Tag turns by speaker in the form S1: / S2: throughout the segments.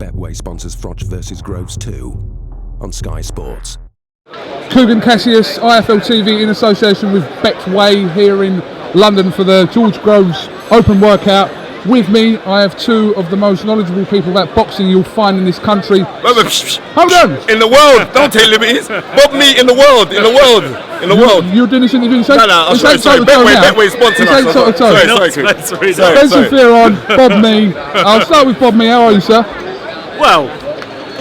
S1: Betway sponsors FROCH versus Groves 2 on Sky Sports.
S2: Coogan Cassius, IFL TV in association with Betway here in London for the George Groves Open Workout. With me, I have two of the most knowledgeable people about boxing you'll find in this country. Hold on!
S3: In the world, don't take liberties. Bob me in the world.
S2: You're doing this interview?
S3: No, I'm sorry. Betway sponsoring us. Sorry.
S2: Spencer FEARON, Bob Me. I'll start with Bob Me. How are you, sir?
S4: Well,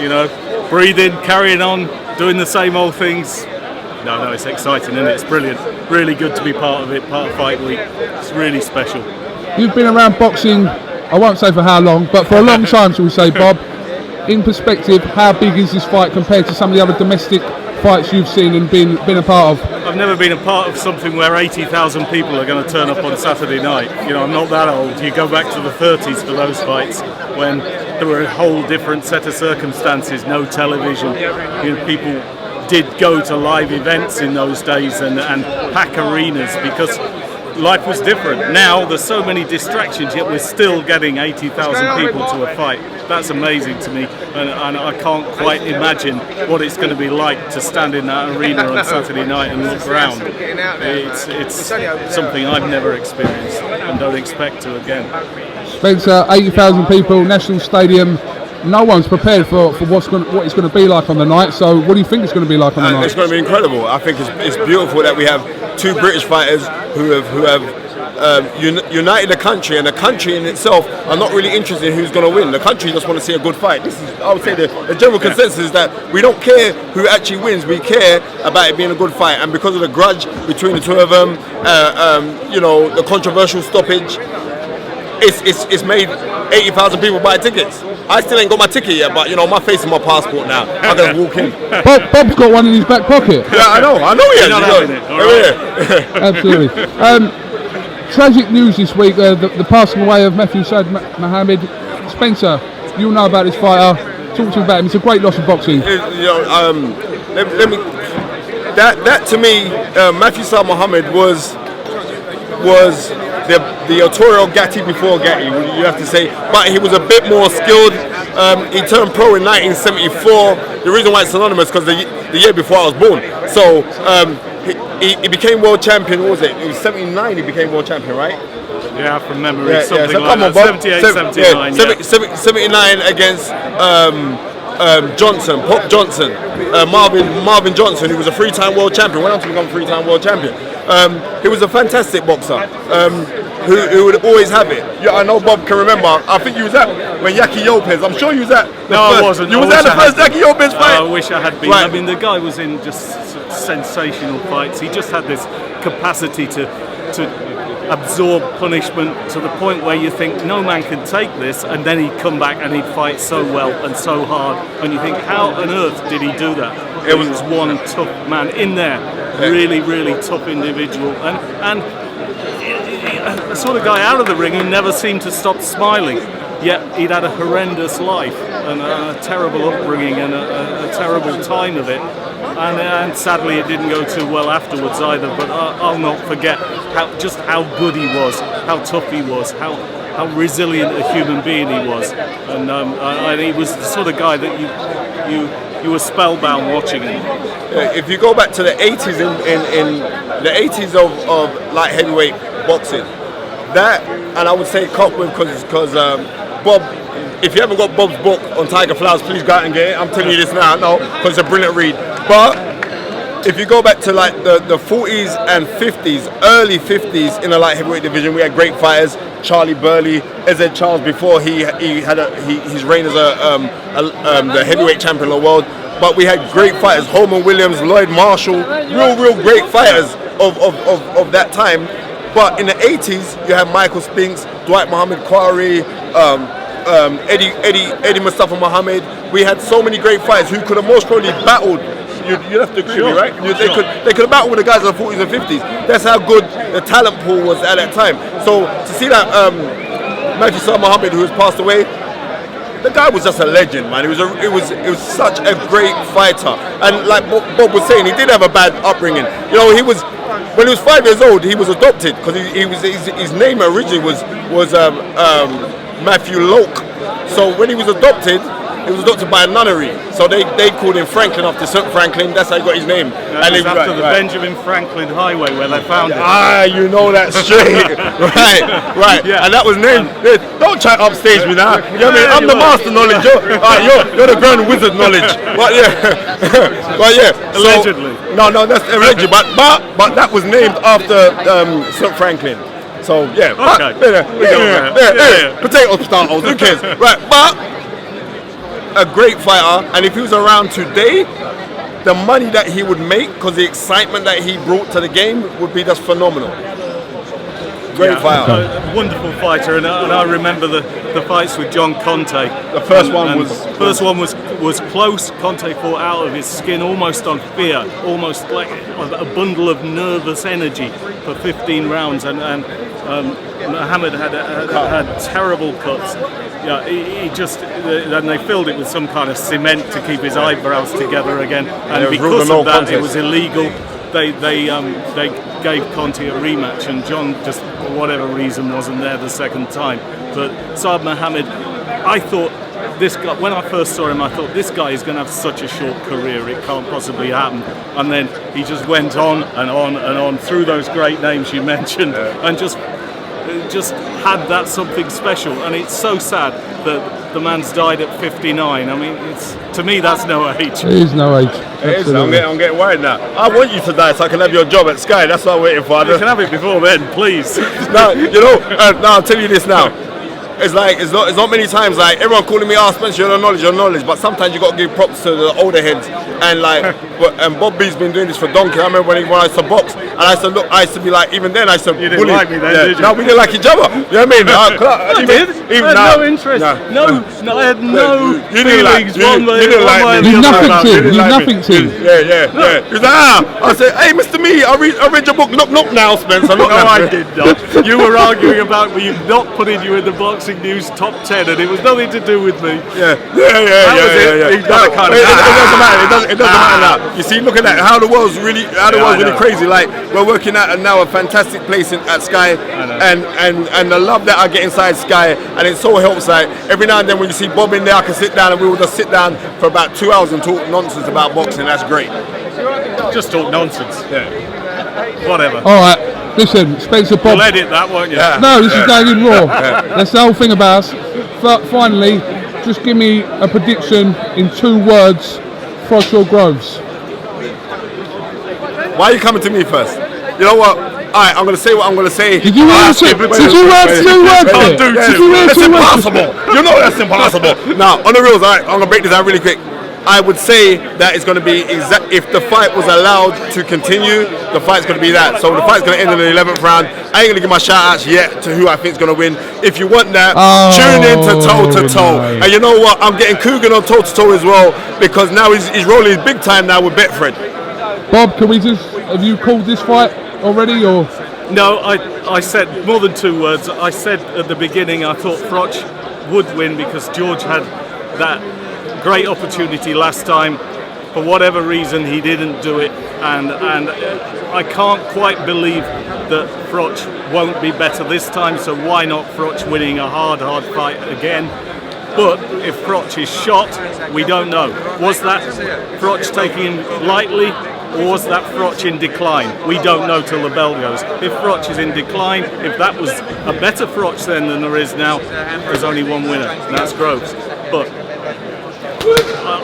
S4: you know, breathing, carrying on, doing the same old things. No, it's exciting, isn't it? It's brilliant. Really good to be part of it, part of Fight Week. It's really special.
S2: You've been around boxing, I won't say for how long, but for a long time, shall we say, Bob. In perspective, how big is this fight compared to some of the other domestic fights you've seen and been a part of?
S4: I've never been a part of something where 80,000 people are going to turn up on Saturday night. You know, I'm not that old. You go back to the 30s for those fights when there were a whole different set of circumstances, no television. You know, people did go to live events in those days and pack arenas because life was different. Now there's so many distractions, yet we're still getting 80,000 people to a fight. That's amazing to me, and I can't quite imagine what it's going to be like to stand in that arena on Saturday night and look around. It's something I've never experienced and don't expect to again.
S2: Spencer, 80,000 people, National Stadium. No one's prepared for what it's going to be like on the night. So, what do you think it's going to be like on the night?
S3: It's going to be incredible. I think it's beautiful that we have two British fighters who have united the country, and the country in itself are not really interested in who's going to win. The country just want to see a good fight. This is, I would say, the general consensus is that we don't care who actually wins. We care about it being a good fight, and because of the grudge between the two of them, you know, the controversial stoppage, it's made 80,000 people buy tickets. I still ain't got my ticket yet, but you know, my face is my passport now. I'm gonna walk in.
S2: Bob's got one in his back pocket.
S3: Yeah, I know he has.
S2: Absolutely. Tragic news this week, the passing away of Saad Mohammed. Spencer, you'll know about this fighter. Talk to me about him. It's a great loss of boxing.
S3: Let me. That to me, Saad Mohammed was the Arturo Gatti before Gatti, you have to say, but he was a bit more skilled. He turned pro in 1974. The reason why it's synonymous because the year before I was born. So he became world champion. What was it? It was 79. He became world champion, right?
S4: Yeah, from memory, something
S3: so
S4: like that. 78, 79. 79 against
S3: Johnson, Pop Johnson, Marvin Johnson, who was a three-time world champion. Went on to become a three-time world champion. He was a fantastic boxer who would always have it. Yeah, I know Bob can remember. I think you was at when Yaki Lopez. I'm sure you was at.
S4: I wasn't.
S3: You was at the first Yaki Lopez fight.
S4: I wish I had been. Right. I mean, the guy was in just sensational fights. He just had this capacity to absorb punishment to the point where you think no man can take this, and then he'd come back and he'd fight so well and so hard, and you think, how on earth did he do that? It was one tough man in there, really tough individual, and a sort of guy out of the ring who never seemed to stop smiling, yet he'd had a horrendous life and a terrible upbringing and a terrible time of it. And sadly it didn't go too well afterwards either, but I'll not forget how good he was, how tough he was, how resilient a human being he was, and he was the sort of guy that you were spellbound watching him.
S3: If you go back to the 80s, in the 80s of light heavyweight boxing, that, and I would say Cockwood because Bob, if you haven't got Bob's book on Tiger Flowers, please go out and get it. I'm telling you this now, because it's a brilliant read. But if you go back to like the 40s and 50s, early 50s in the light heavyweight division, we had great fighters. Charlie Burley, Ezed Charles before he had his reign as the heavyweight champion of the world. But we had great fighters, Holman Williams, Lloyd Marshall, real great fighters of that time. But in the 80s, you had Michael Spinks, Dwight Muhammad Quarry, Eddie Mustafa Muhammad. We had so many great fighters who could have most probably battled. You'd have to agree with me, right? They could have battled with the guys of the 40s and 50s. That's how good the talent pool was at that time. So to see that Saad Mohammed, who has passed away, the guy was just a legend, man. It was such a great fighter. And like Bob was saying, he did have a bad upbringing. You know, when he was 5 years old, he was adopted because his name originally was Matthew Loke. So when he was adopted, it was adopted by a nunnery. So they called him Franklin after St. Franklin. That's how he got his name.
S4: And it's after the Benjamin Franklin Highway where they found it.
S3: Ah, you know that straight. right. Yeah. And that was named. Don't try to upstage me now. You know what I mean? I'm the master knowledge. You're the grand wizard knowledge. But yeah. But yeah.
S4: Allegedly.
S3: No, that's allegedly. But that was named after St. Franklin. So yeah,
S4: okay.
S3: Potato potatoes, who cares? Right, but a great fighter, and if he was around today, the money that he would make, because the excitement that he brought to the game would be just phenomenal. Great fighter.
S4: A wonderful fighter, and I remember the fights with John Conte.
S3: The first one
S4: was close. Conte fought out of his skin, almost on fear, almost like a bundle of nervous energy for 15 rounds, and Muhammad had terrible cuts. Yeah, he just, and they filled it with some kind of cement to keep his eyebrows together again, and because of that, it was illegal. They gave Conte a rematch, and John just, for whatever reason, wasn't there the second time. But Saad Muhammad, I thought this guy, when I first saw him, I thought this guy is going to have such a short career, it can't possibly happen. And then he just went on and on and on through those great names you mentioned, and just had that something special. And it's so sad that the man's died at 59. I mean, to me, that's no age.
S2: It is no age.
S3: It is. I'm getting worried now. I want you to die so I can have your job at Sky. That's what I'm waiting for.
S4: You can have it before then, please.
S3: No, now I'll tell you this now. It's like it's not many times like everyone calling me, Spencer, your knowledge, but sometimes you got to give props to the older heads. And like, and Bob B's been doing this for donkey. I remember when I used to box, and I used to be like, even then I used to.
S4: You didn't like me then, did you?
S3: No, we didn't like each other. You know what I mean?
S4: I did. I had no interest. No, I had no feelings one way or the other.
S2: You've nothing to.
S3: Yeah. He was like, I said, hey, Mr. MEE, I read your book. Knock now, Spencer.
S4: No, I did not. You were arguing about me not putting you in the Boxing News top 10, and it was nothing to do with me.
S3: Yeah.
S4: It doesn't matter.
S3: It doesn't matter now. You see, look at that. How the world's really crazy. Like, we're working at now a fantastic place at Sky, and the love that I get inside Sky, and it so helps. Like every now and then when you see Bob in there, I can sit down and we will just sit down for about 2 hours and talk nonsense about boxing. That's great.
S4: Just talk nonsense.
S3: Yeah.
S4: Whatever.
S2: All right. Listen, Spencer Bob.
S4: You'll edit that, won't you?
S3: Yeah.
S2: No, this is going in raw. That's the whole thing about us. But finally, just give me a prediction in 2 words, FROCH or Groves.
S3: Why are you coming to me first? You know what? Alright, I'm going to say what I'm going to say.
S2: Did you hear 2 words?
S3: That's impossible. You know that's impossible. Now, on the reels, alright, I'm going to break this down really quick. I would say that it's going to be if the fight was allowed to continue, the fight's going to be that. So the fight's going to end in the 11th round. I ain't going to give my shout outs yet to who I think is going to win. If you want that, tune in to toe to toe. And you know what? I'm getting Coogan on toe to toe as well, because now he's rolling his big time now with Betfred.
S2: Bob, have you called this fight already, or?
S4: No, I said more than 2 words. I said at the beginning I thought FROCH would win because George had that great opportunity last time. For whatever reason, he didn't do it, and I can't quite believe that FROCH won't be better this time. So why not FROCH winning a hard fight again? But if FROCH is shot, we don't know. Was that FROCH taking him lightly, or was that FROCH in decline? We don't know till the bell goes. If FROCH is in decline, if that was a better FROCH then than there is now, there's only one winner, and that's Groves. But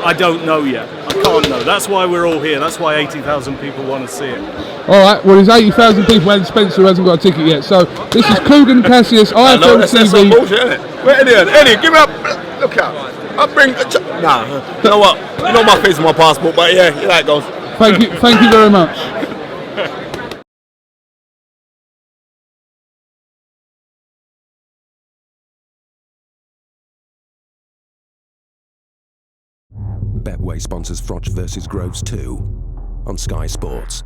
S4: I don't know yet. I can't know. That's why we're all here. That's why 80,000 people want to see it.
S2: All right. Well, there's 80,000 people, and Spencer hasn't got a ticket yet. So this is Coogan Cassius, IFL
S3: That's
S2: TV.
S3: some bullshit, isn't it? Wait, Eddie, give me up. Look out. I'll bring. Nah. You know what? You know my face and my passport, but yeah, here that goes.
S2: Thank you very much.
S1: Betway sponsors FROCH vs Groves 2 on Sky Sports.